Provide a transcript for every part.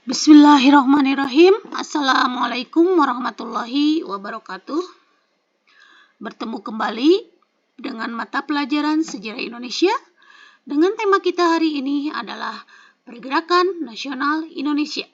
Bismillahirrahmanirrahim. Assalamualaikum warahmatullahi wabarakatuh. Bertemu kembali dengan mata pelajaran Sejarah Indonesia dengan tema kita hari ini adalah Pergerakan Nasional Indonesia.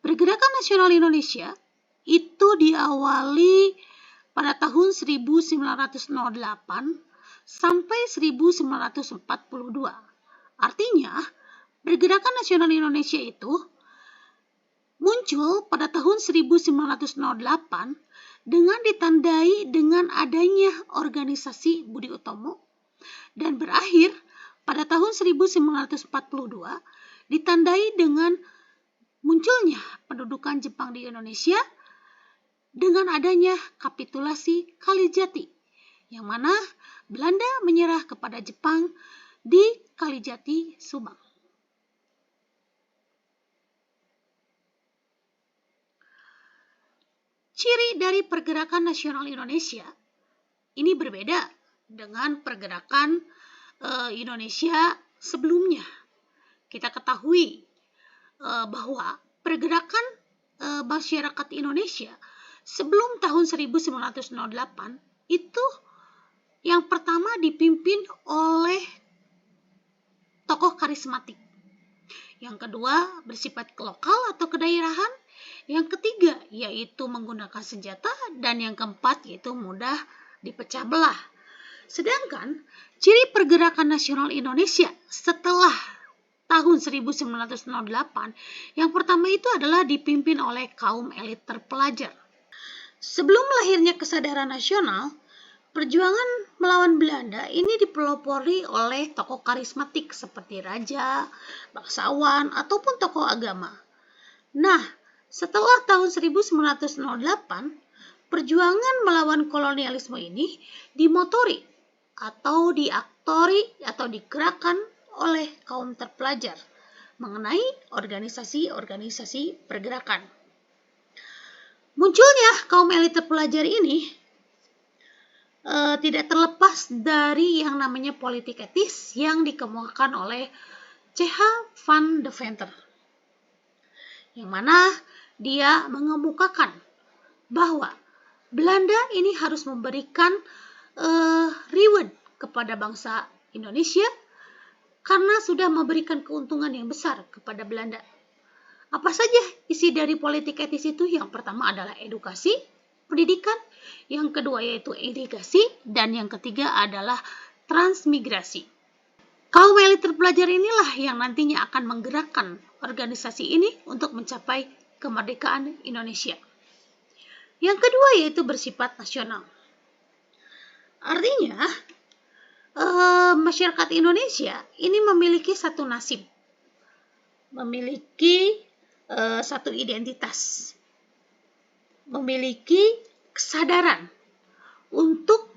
Pergerakan Nasional Indonesia itu diawali pada tahun 1908 sampai 1942. Artinya, Pergerakan Nasional Indonesia itu muncul pada tahun 1908 dengan ditandai dengan adanya organisasi Budi Utomo dan berakhir pada tahun 1942 ditandai dengan munculnya pendudukan Jepang di Indonesia dengan adanya kapitulasi Kalijati, yang mana Belanda menyerah kepada Jepang di Kalijati, Subang. Ciri dari Pergerakan Nasional Indonesia ini berbeda dengan pergerakan Indonesia sebelumnya. Kita ketahui bahwa pergerakan masyarakat Indonesia sebelum tahun 1908 itu yang pertama dipimpin oleh tokoh karismatik. Yang kedua bersifat lokal atau kedaerahan. Yang ketiga yaitu menggunakan senjata, dan yang keempat yaitu mudah dipecah belah. Sedangkan ciri Pergerakan Nasional Indonesia setelah tahun 1908 yang pertama itu adalah dipimpin oleh kaum elit terpelajar. Sebelum lahirnya kesadaran nasional, perjuangan melawan Belanda ini dipelopori oleh tokoh karismatik seperti raja, bangsawan, ataupun tokoh agama. Nah, setelah tahun 1908, perjuangan melawan kolonialisme ini dimotori atau diaktori atau digerakkan oleh kaum terpelajar mengenai organisasi-organisasi pergerakan. Munculnya kaum elit terpelajar ini tidak terlepas dari yang namanya politik etis yang dikemukakan oleh C.H. van Deventer, yang mana dia mengemukakan bahwa Belanda ini harus memberikan reward kepada bangsa Indonesia karena sudah memberikan keuntungan yang besar kepada Belanda. Apa saja isi dari politik etis itu? Yang pertama adalah edukasi, pendidikan, yang kedua yaitu irigasi, dan yang ketiga adalah transmigrasi. Kaum elit terpelajar inilah yang nantinya akan menggerakkan organisasi ini untuk mencapai kemerdekaan Indonesia. Yang kedua yaitu bersifat nasional. Artinya, masyarakat Indonesia ini memiliki satu nasib, memiliki satu identitas, memiliki kesadaran untuk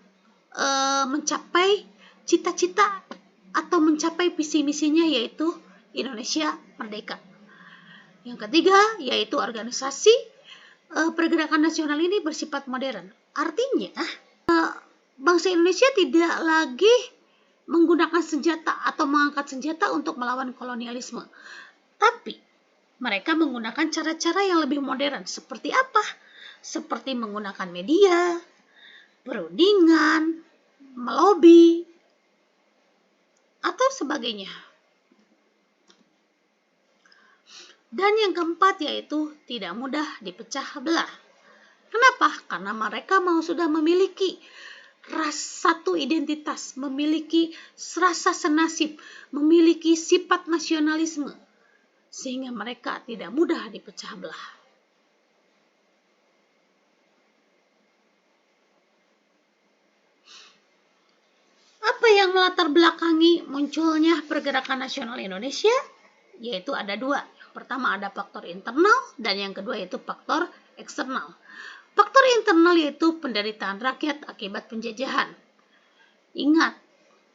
mencapai cita-cita atau mencapai visi misinya, yaitu Indonesia Merdeka. Yang ketiga yaitu organisasi pergerakan nasional ini bersifat modern. Artinya bangsa Indonesia tidak lagi menggunakan senjata atau mengangkat senjata untuk melawan kolonialisme, tapi mereka menggunakan cara-cara yang lebih modern. Seperti apa? Seperti menggunakan media, perundingan, melobi, atau sebagainya. Dan yang keempat yaitu tidak mudah dipecah belah. Kenapa? Karena mereka sudah memiliki satu identitas, memiliki rasa senasib, memiliki sifat nasionalisme, sehingga mereka tidak mudah dipecah belah. Apa yang melatar belakangi munculnya Pergerakan Nasional Indonesia? Yaitu ada dua. Pertama ada faktor internal dan yang kedua yaitu faktor eksternal. Faktor internal yaitu penderitaan rakyat akibat penjajahan. Ingat,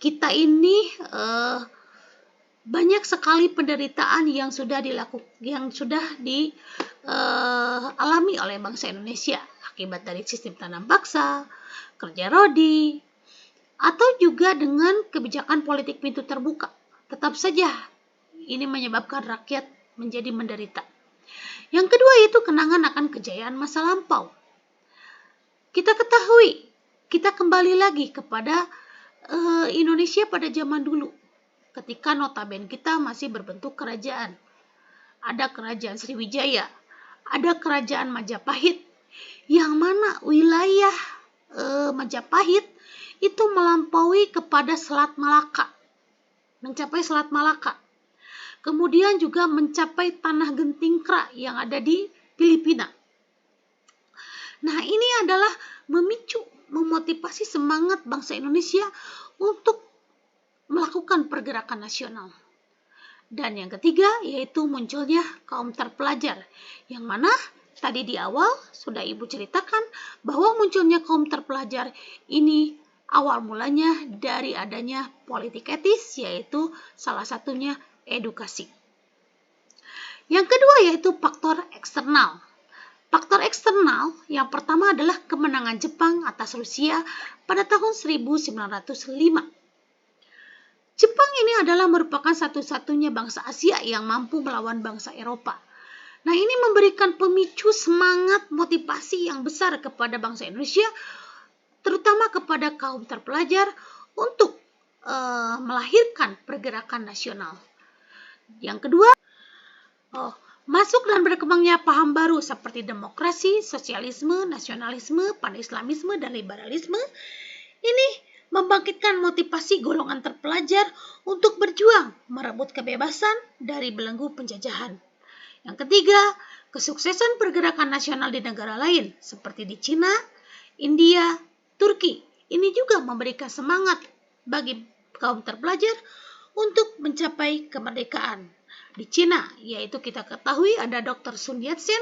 kita ini banyak sekali penderitaan yang sudah dialami oleh bangsa Indonesia akibat dari sistem tanam paksa, kerja rodi, atau juga dengan kebijakan politik pintu terbuka. Tetap saja ini menyebabkan rakyat menjadi menderita. Yang kedua yaitu kenangan akan kejayaan masa lampau. Kita ketahui, kita kembali lagi kepada Indonesia pada zaman dulu, ketika notabene kita masih berbentuk kerajaan. Ada kerajaan Sriwijaya, ada kerajaan Majapahit, yang mana wilayah Majapahit itu melampaui kepada Selat Malaka, mencapai Selat Malaka. Kemudian juga mencapai Tanah Gentingkra yang ada di Filipina. Nah, ini adalah memicu, memotivasi semangat bangsa Indonesia untuk melakukan pergerakan nasional. Dan yang ketiga yaitu munculnya kaum terpelajar, yang mana tadi di awal sudah Ibu ceritakan bahwa munculnya kaum terpelajar ini awal mulanya dari adanya politik etis, yaitu salah satunya edukasi. Yang kedua yaitu faktor eksternal. Faktor eksternal yang pertama adalah kemenangan Jepang atas Rusia pada tahun 1905. Jepang ini adalah merupakan satu-satunya bangsa Asia yang mampu melawan bangsa Eropa. Nah, ini memberikan pemicu semangat motivasi yang besar kepada bangsa Indonesia, terutama kepada kaum terpelajar untuk melahirkan pergerakan nasional. Yang kedua, masuk dan berkembangnya paham baru seperti demokrasi, sosialisme, nasionalisme, pan-islamisme, dan liberalisme. Ini membangkitkan motivasi golongan terpelajar untuk berjuang merebut kebebasan dari belenggu penjajahan. Yang ketiga, kesuksesan pergerakan nasional di negara lain seperti di Cina, India, Turki. Ini juga memberikan semangat bagi kaum terpelajar untuk mencapai kemerdekaan. Di Cina, yaitu kita ketahui ada Dr. Sun Yat-sen,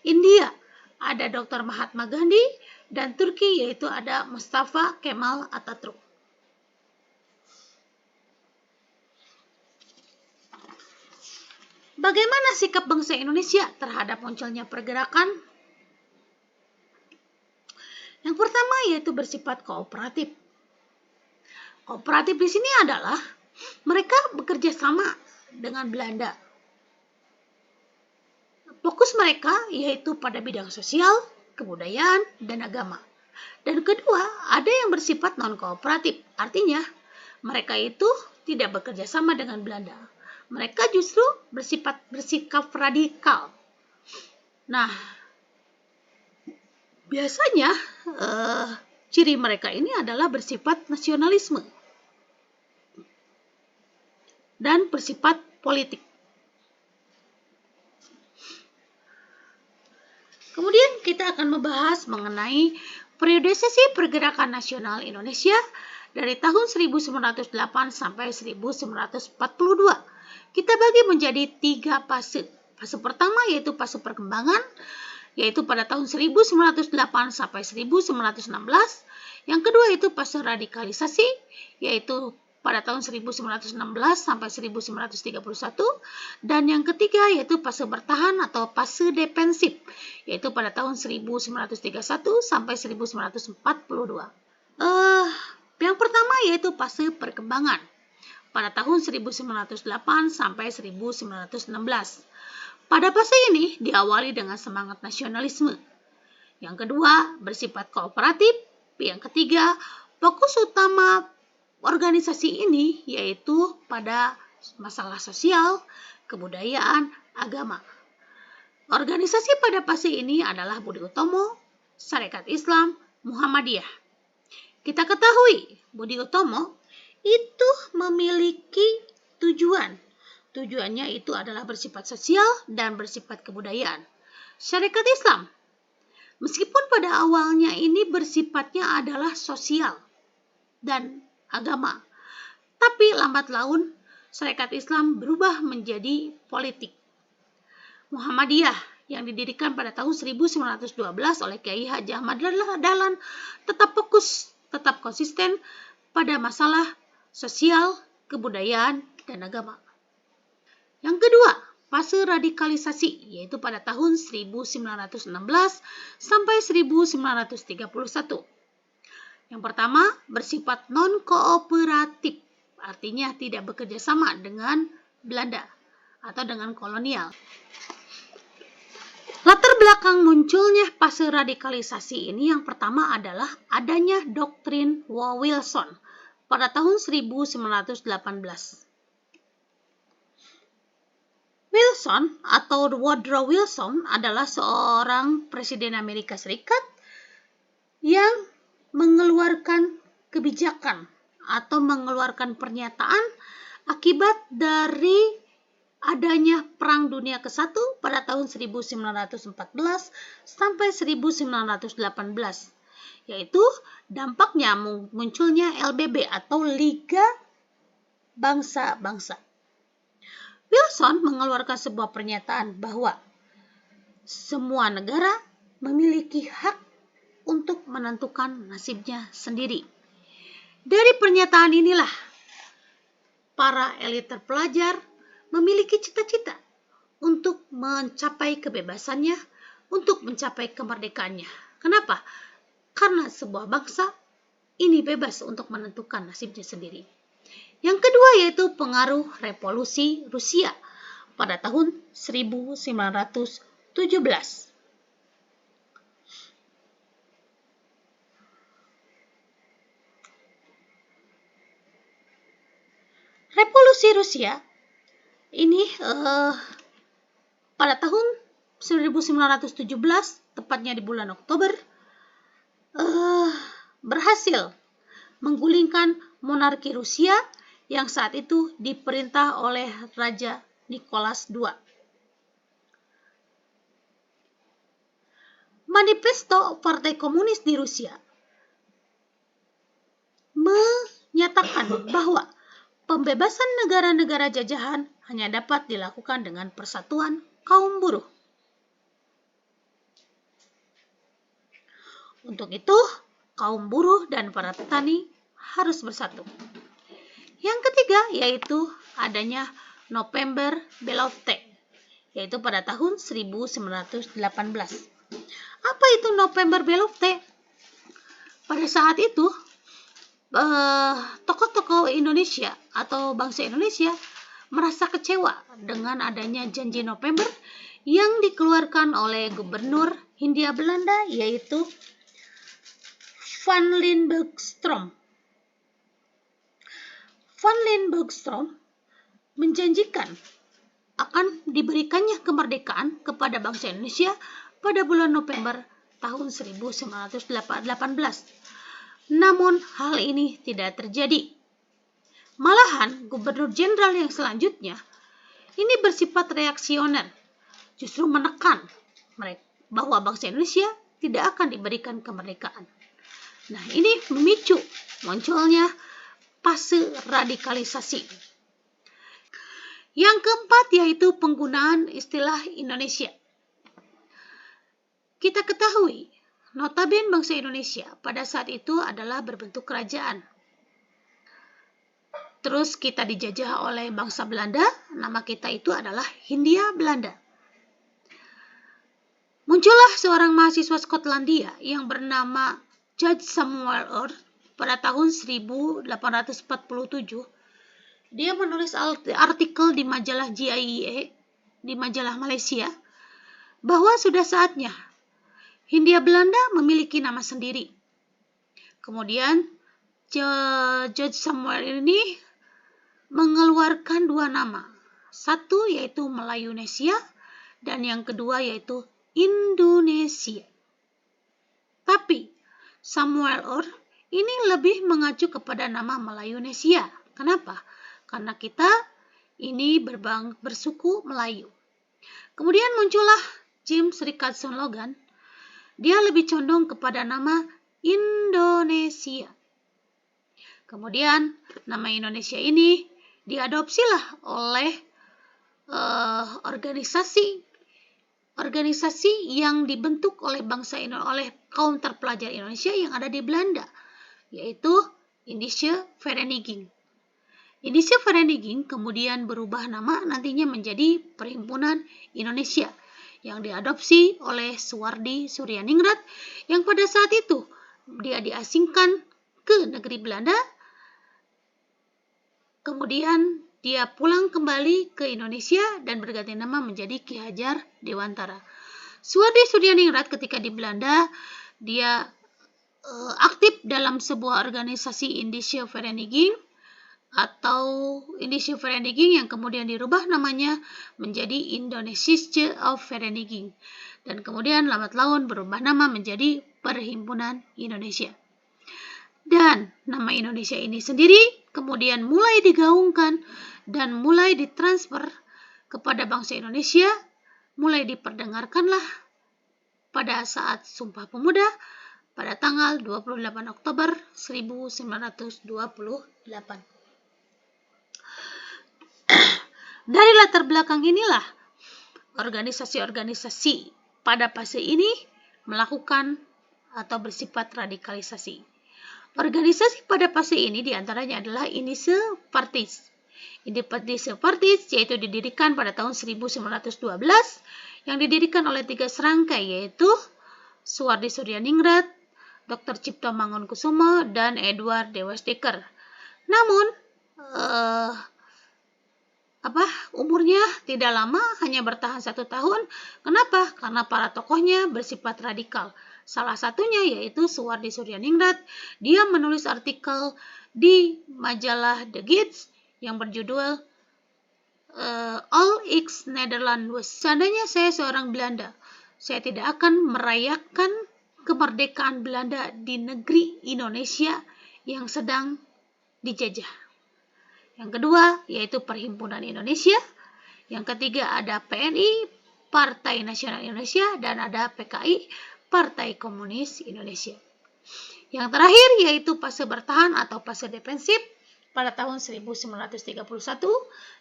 India ada Dr. Mahatma Gandhi, dan Turki yaitu ada Mustafa Kemal Atatürk. Bagaimana sikap bangsa Indonesia terhadap munculnya pergerakan? Yang pertama yaitu bersifat kooperatif. Kooperatif di sini adalah mereka bekerja sama dengan Belanda. Fokus mereka yaitu pada bidang sosial, kebudayaan, dan agama. Dan kedua, ada yang bersifat non-kooperatif. Artinya, mereka itu tidak bekerja sama dengan Belanda. Mereka justru bersikap radikal. Nah, biasanya ciri mereka ini adalah bersifat nasionalisme dan bersifat politik. Kemudian kita akan membahas mengenai periodisasi pergerakan nasional Indonesia dari tahun 1908 sampai 1942. Kita bagi menjadi 3 fase. Fase pertama yaitu fase perkembangan, yaitu pada tahun 1908 sampai 1916. Yang kedua yaitu fase radikalisasi, yaitu pada tahun 1916 sampai 1931, dan yang ketiga yaitu fase bertahan atau fase defensif, yaitu pada tahun 1931 sampai 1942. Yang pertama yaitu fase perkembangan pada tahun 1908 sampai 1916. Pada fase ini diawali dengan semangat nasionalisme. Yang kedua bersifat kooperatif. Yang ketiga, fokus utama organisasi ini yaitu pada masalah sosial, kebudayaan, agama. Organisasi pada fase ini adalah Budi Utomo, Sarekat Islam, Muhammadiyah. Kita ketahui Budi Utomo itu memiliki tujuan. Tujuannya itu adalah bersifat sosial dan bersifat kebudayaan. Sarekat Islam, meskipun pada awalnya ini bersifatnya adalah sosial dan agama, tapi lambat laun Sarekat Islam berubah menjadi politik. Muhammadiyah yang didirikan pada tahun 1912 oleh Kiai Haji Ahmad Dahlan tetap fokus, tetap konsisten pada masalah sosial, kebudayaan, dan agama. Yang kedua, fase radikalisasi, yaitu pada tahun 1916 sampai 1931. Yang pertama, bersifat non-kooperatif, artinya tidak bekerja sama dengan Belanda. atau dengan kolonial. Latar belakang munculnya fase radikalisasi ini yang pertama adalah adanya doktrin Wilson pada tahun 1918. Wilson atau Woodrow Wilson adalah seorang presiden Amerika Serikat yang mengeluarkan kebijakan atau mengeluarkan pernyataan akibat dari adanya Perang Dunia ke-1 pada tahun 1914 sampai 1918, yaitu dampaknya munculnya LBB atau Liga Bangsa-Bangsa. Wilson mengeluarkan sebuah pernyataan bahwa semua negara memiliki hak untuk menentukan nasibnya sendiri. Dari pernyataan inilah para elit terpelajar memiliki cita-cita untuk mencapai kebebasannya, untuk mencapai kemerdekaannya. Kenapa? Karena sebuah bangsa ini bebas untuk menentukan nasibnya sendiri. Yang kedua yaitu pengaruh revolusi Rusia pada tahun 1917. Revolusi Rusia ini pada tahun 1917, tepatnya di bulan Oktober, berhasil menggulingkan monarki Rusia yang saat itu diperintah oleh Raja Nicholas II. Manifesto Partai Komunis di Rusia menyatakan bahwa pembebasan negara-negara jajahan hanya dapat dilakukan dengan persatuan kaum buruh. Untuk itu, kaum buruh dan para petani harus bersatu. Yang ketiga yaitu adanya November Beloved, yaitu pada tahun 1918. Apa itu November Beloved? Pada saat itu, tokoh-tokoh Indonesia atau bangsa Indonesia merasa kecewa dengan adanya janji November yang dikeluarkan oleh gubernur Hindia Belanda yaitu Van Lindbergh-Strom. Van Lindbergh-Strom menjanjikan akan diberikannya kemerdekaan kepada bangsa Indonesia pada bulan November tahun 1918. Namun hal ini tidak terjadi. Malahan gubernur jenderal yang selanjutnya ini bersifat reaksioner, justru menekan bahwa bangsa Indonesia tidak akan diberikan kemerdekaan. Nah, ini memicu munculnya fase radikalisasi. Yang keempat yaitu penggunaan istilah Indonesia. Kita ketahui notabene bangsa Indonesia pada saat itu adalah berbentuk kerajaan. Terus kita dijajah oleh bangsa Belanda, nama kita itu adalah Hindia Belanda. Muncullah seorang mahasiswa Skotlandia yang bernama George Samuel Earl pada tahun 1847. Dia menulis artikel di majalah GIEA, di majalah Malaysia, bahwa sudah saatnya Hindia Belanda memiliki nama sendiri. Kemudian George Samuel ini mengeluarkan dua nama. Satu yaitu Melayunesia dan yang kedua yaitu Indonesia. Tapi Samuel Earl ini lebih mengacu kepada nama Melayunesia. Kenapa? Karena kita ini bersuku Melayu. Kemudian muncullah James Richardson Logan. Dia lebih condong kepada nama Indonesia. Kemudian nama Indonesia ini diadopsilah oleh organisasi yang dibentuk oleh oleh kaum terpelajar Indonesia yang ada di Belanda, yaitu Indische Vereniging. Indische Vereniging kemudian berubah nama nantinya menjadi Perhimpunan Indonesia yang diadopsi oleh Suwardi Suryaningrat yang pada saat itu dia diasingkan ke negeri Belanda. Kemudian dia pulang kembali ke Indonesia dan berganti nama menjadi Ki Hajar Dewantara. Suhardi Suryaningrat ketika di Belanda, dia aktif dalam sebuah organisasi Indische Vereniging atau Indische Vereniging yang kemudian dirubah namanya menjadi Indonesische Vereniging dan kemudian lambat laun berubah nama menjadi Perhimpunan Indonesia. Dan nama Indonesia ini sendiri kemudian mulai digaungkan dan mulai ditransfer kepada bangsa Indonesia, mulai diperdengarkanlah pada saat Sumpah Pemuda pada tanggal 28 Oktober 1928. Dari latar belakang inilah organisasi-organisasi pada fase ini melakukan atau bersifat radikalisasi. Organisasi pada fase ini diantaranya adalah Indische Parties. Indische Parties yaitu didirikan pada tahun 1912 yang didirikan oleh 3 serangkai yaitu Suhardi Suryaningrat, Dr. Cipto Mangunkusumo, dan Edward Dewes Dekker. Namun umurnya tidak lama, hanya bertahan 1 tahun. Kenapa? Karena para tokohnya bersifat radikal. Salah satunya yaitu Suhardi Suryaningrat. Dia menulis artikel di majalah The Gids yang berjudul All X Nederland was. Seandainya saya seorang Belanda, saya tidak akan merayakan kemerdekaan Belanda di negeri Indonesia yang sedang dijajah. Yang kedua yaitu Perhimpunan Indonesia. Yang ketiga ada PNI, Partai Nasional Indonesia, dan ada PKI, Partai Komunis Indonesia. Yang terakhir yaitu fase bertahan atau fase defensif pada tahun 1931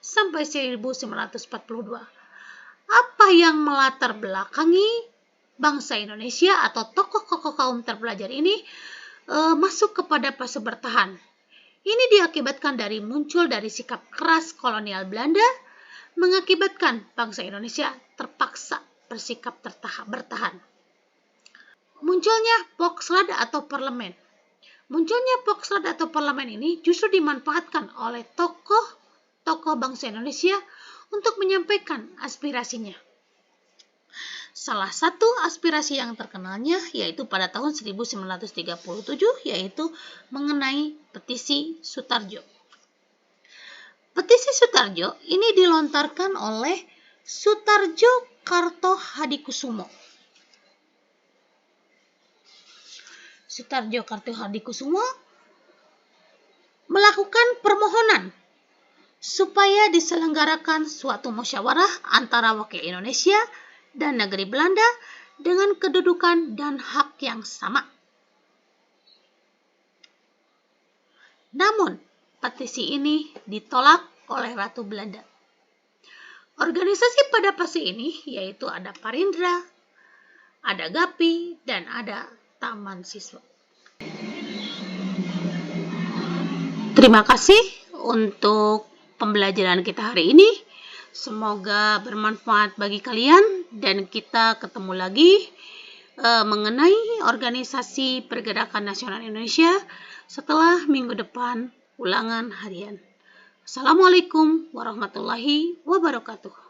sampai 1942. Apa yang melatar belakangi bangsa Indonesia atau tokoh-tokoh kaum terpelajar ini masuk kepada fase bertahan? Ini diakibatkan dari muncul dari sikap keras kolonial Belanda mengakibatkan bangsa Indonesia terpaksa bersikap bertahan. Munculnya Volksraad atau parlemen. Munculnya Volksraad atau parlemen ini justru dimanfaatkan oleh tokoh bangsa Indonesia untuk menyampaikan aspirasinya. Salah satu aspirasi yang terkenalnya yaitu pada tahun 1937 yaitu mengenai petisi Sutarjo. Petisi Sutarjo ini dilontarkan oleh Sutarjo Kartohadikusumo. Sutarjo Kartohadikusumo melakukan permohonan supaya diselenggarakan suatu musyawarah antara wakil Indonesia dan negeri Belanda dengan kedudukan dan hak yang sama. Namun, petisi ini ditolak oleh Ratu Belanda. Organisasi pada fase ini yaitu ada Parindra, ada GAPI, dan ada Taman Siswa. Terima kasih untuk pembelajaran kita hari ini. Semoga bermanfaat bagi kalian dan kita ketemu lagi mengenai Organisasi Pergerakan Nasional Indonesia setelah minggu depan ulangan harian. Assalamualaikum warahmatullahi wabarakatuh.